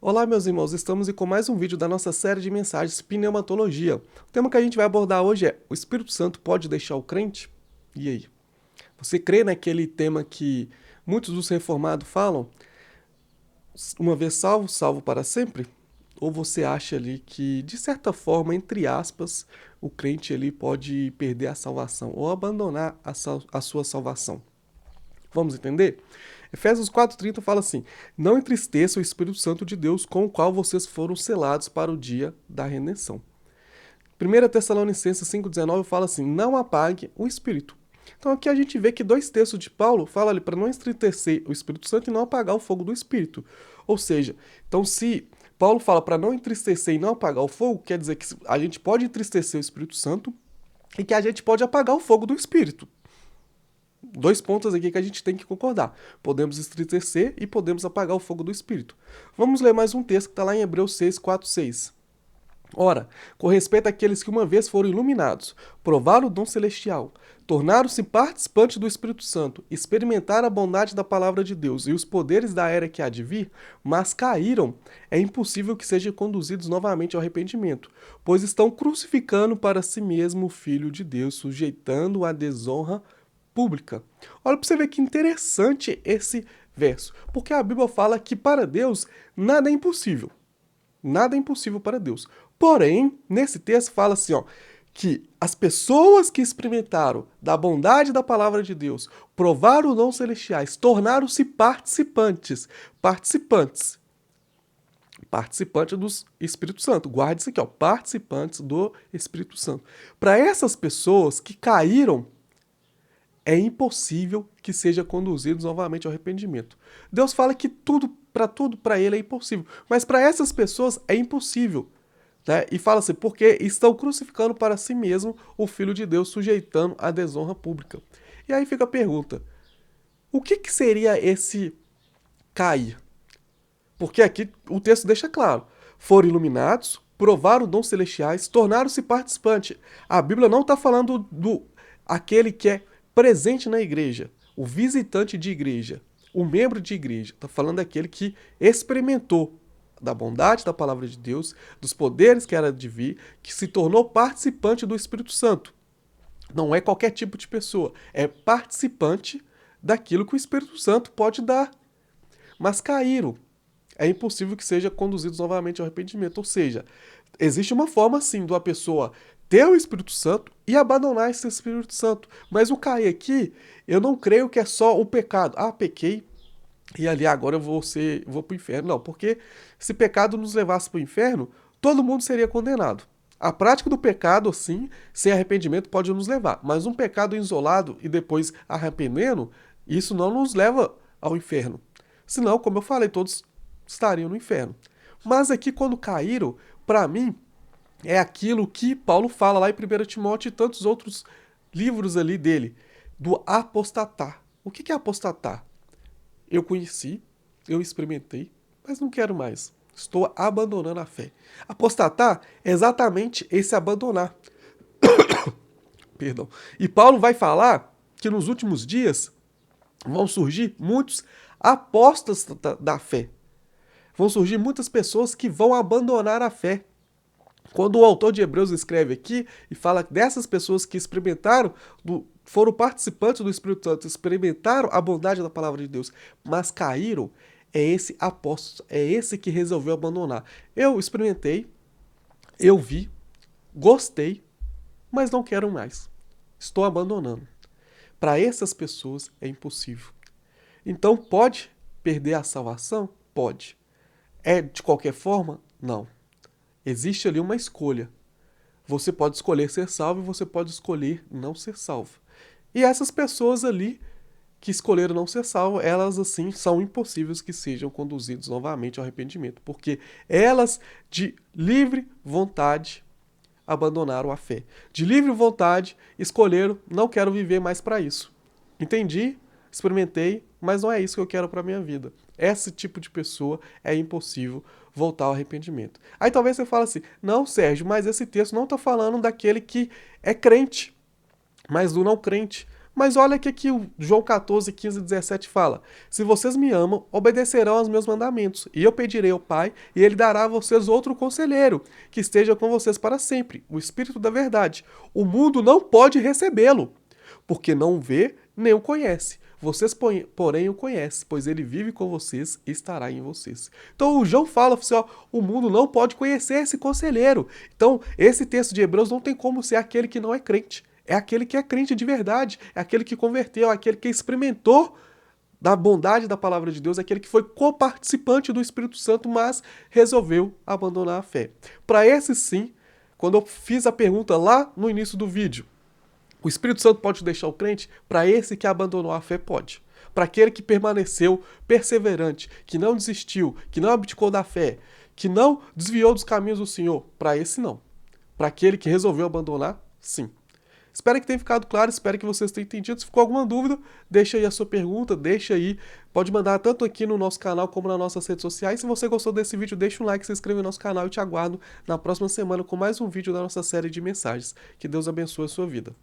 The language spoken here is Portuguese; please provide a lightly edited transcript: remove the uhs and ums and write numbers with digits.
Olá, meus irmãos, estamos com mais um vídeo da nossa série de mensagens Pneumatologia. O tema que a gente vai abordar hoje é: o Espírito Santo pode deixar o crente? E aí? Você crê naquele tema que muitos dos reformados falam? Uma vez salvo, salvo para sempre? Ou você acha ali que, de certa forma, entre aspas, o crente ali pode perder a salvação ou abandonar a sua salvação? Vamos entender? Efésios 4,30 fala assim: não entristeça o Espírito Santo de Deus, com o qual vocês foram selados para o dia da redenção. 1 Tessalonicenses 5,19 fala assim: não apague o Espírito. Então aqui a gente vê que dois textos de Paulo falam ali para não entristecer o Espírito Santo e não apagar o fogo do Espírito. Ou seja, então se Paulo fala para não entristecer e não apagar o fogo, quer dizer que a gente pode entristecer o Espírito Santo e que a gente pode apagar o fogo do Espírito. Dois pontos aqui que a gente tem que concordar. Podemos entristecer e podemos apagar o fogo do Espírito. Vamos ler mais um texto que está lá em Hebreus 6, 4, 6. Ora, com respeito àqueles que uma vez foram iluminados, provaram o dom celestial, tornaram-se participantes do Espírito Santo, experimentaram a bondade da palavra de Deus e os poderes da era que há de vir, mas caíram, é impossível que sejam conduzidos novamente ao arrependimento, pois estão crucificando para si mesmo o Filho de Deus, sujeitando-o à desonra pública. Olha para você ver que interessante esse verso, porque a Bíblia fala que para Deus nada é impossível. Nada é impossível para Deus. Porém, nesse texto fala assim, ó, que as pessoas que experimentaram da bondade da palavra de Deus, provaram os dons celestiais, tornaram-se participantes do Espírito Santo. Guarde isso aqui, ó, participantes do Espírito Santo. Para essas pessoas que caíram, é impossível que sejam conduzidos novamente ao arrependimento. Deus fala que tudo para ele é impossível, mas para essas pessoas é impossível. Né? E fala assim, porque estão crucificando para si mesmo o Filho de Deus, sujeitando a desonra pública. E aí fica a pergunta, o que seria esse cair? Porque aqui o texto deixa claro, foram iluminados, provaram dons celestiais, tornaram-se participantes. A Bíblia não está falando do aquele que é presente na igreja, o visitante de igreja, o membro de igreja. Está falando daquele que experimentou da bondade da palavra de Deus, dos poderes que era de vir, que se tornou participante do Espírito Santo. Não é qualquer tipo de pessoa, é participante daquilo que o Espírito Santo pode dar. Mas caíram. É impossível que sejam conduzidos novamente ao arrependimento. Ou seja, existe uma forma, sim, de uma pessoa ter o Espírito Santo e abandonar esse Espírito Santo. Mas o cair aqui, eu não creio que é só o pecado. Ah, pequei e ali agora eu vou para o inferno. Não, porque se pecado nos levasse para o inferno, todo mundo seria condenado. A prática do pecado, sim, sem arrependimento pode nos levar. Mas um pecado isolado e depois arrependendo, isso não nos leva ao inferno. Senão, como eu falei, todos estariam no inferno. Mas aqui, quando caíram, para mim, é aquilo que Paulo fala lá em 1 Timóteo e tantos outros livros ali dele, do apostatar. O que é apostatar? Eu conheci, eu experimentei, mas não quero mais. Estou abandonando a fé. Apostatar é exatamente esse abandonar. Perdão. E Paulo vai falar que nos últimos dias vão surgir muitos apóstatas da fé. Vão surgir muitas pessoas que vão abandonar a fé. Quando o autor de Hebreus escreve aqui e fala dessas pessoas que experimentaram, foram participantes do Espírito Santo, experimentaram a bondade da palavra de Deus, mas caíram, é esse apóstolo, é esse que resolveu abandonar. Eu experimentei, eu vi, gostei, mas não quero mais. Estou abandonando. Para essas pessoas é impossível. Então pode perder a salvação? Pode. É de qualquer forma? Não. Existe ali uma escolha. Você pode escolher ser salvo e você pode escolher não ser salvo. E essas pessoas ali que escolheram não ser salvo, elas assim são impossíveis que sejam conduzidas novamente ao arrependimento, porque elas de livre vontade abandonaram a fé. De livre vontade escolheram, não quero viver mais para isso. Entendi, experimentei, mas não é isso que eu quero para minha vida. Esse tipo de pessoa é impossível voltar ao arrependimento. Aí talvez você fale assim, não, Sérgio, mas esse texto não está falando daquele que é crente, mas do não crente. Mas olha o que o João 14, 15 e 17 fala. Se vocês me amam, obedecerão aos meus mandamentos. E eu pedirei ao Pai, e ele dará a vocês outro conselheiro, que esteja com vocês para sempre, o Espírito da verdade. O mundo não pode recebê-lo, porque não o vê nem o conhece. Vocês, porém, o conhecem, pois ele vive com vocês e estará em vocês. Então o João fala assim, ó, o mundo não pode conhecer esse conselheiro. Então esse texto de Hebreus não tem como ser aquele que não é crente. É aquele que é crente de verdade, é aquele que converteu, é aquele que experimentou da bondade da palavra de Deus, é aquele que foi coparticipante do Espírito Santo, mas resolveu abandonar a fé. Para esse sim, quando eu fiz a pergunta lá no início do vídeo, o Espírito Santo pode deixar o crente? Para esse que abandonou a fé, pode. Para aquele que permaneceu perseverante, que não desistiu, que não abdicou da fé, que não desviou dos caminhos do Senhor, para esse não. Para aquele que resolveu abandonar, sim. Espero que tenha ficado claro, espero que vocês tenham entendido. Se ficou alguma dúvida, deixa aí a sua pergunta, deixa aí. Pode mandar tanto aqui no nosso canal como nas nossas redes sociais. Se você gostou desse vídeo, deixa um like, se inscreva no nosso canal e te aguardo na próxima semana com mais um vídeo da nossa série de mensagens. Que Deus abençoe a sua vida.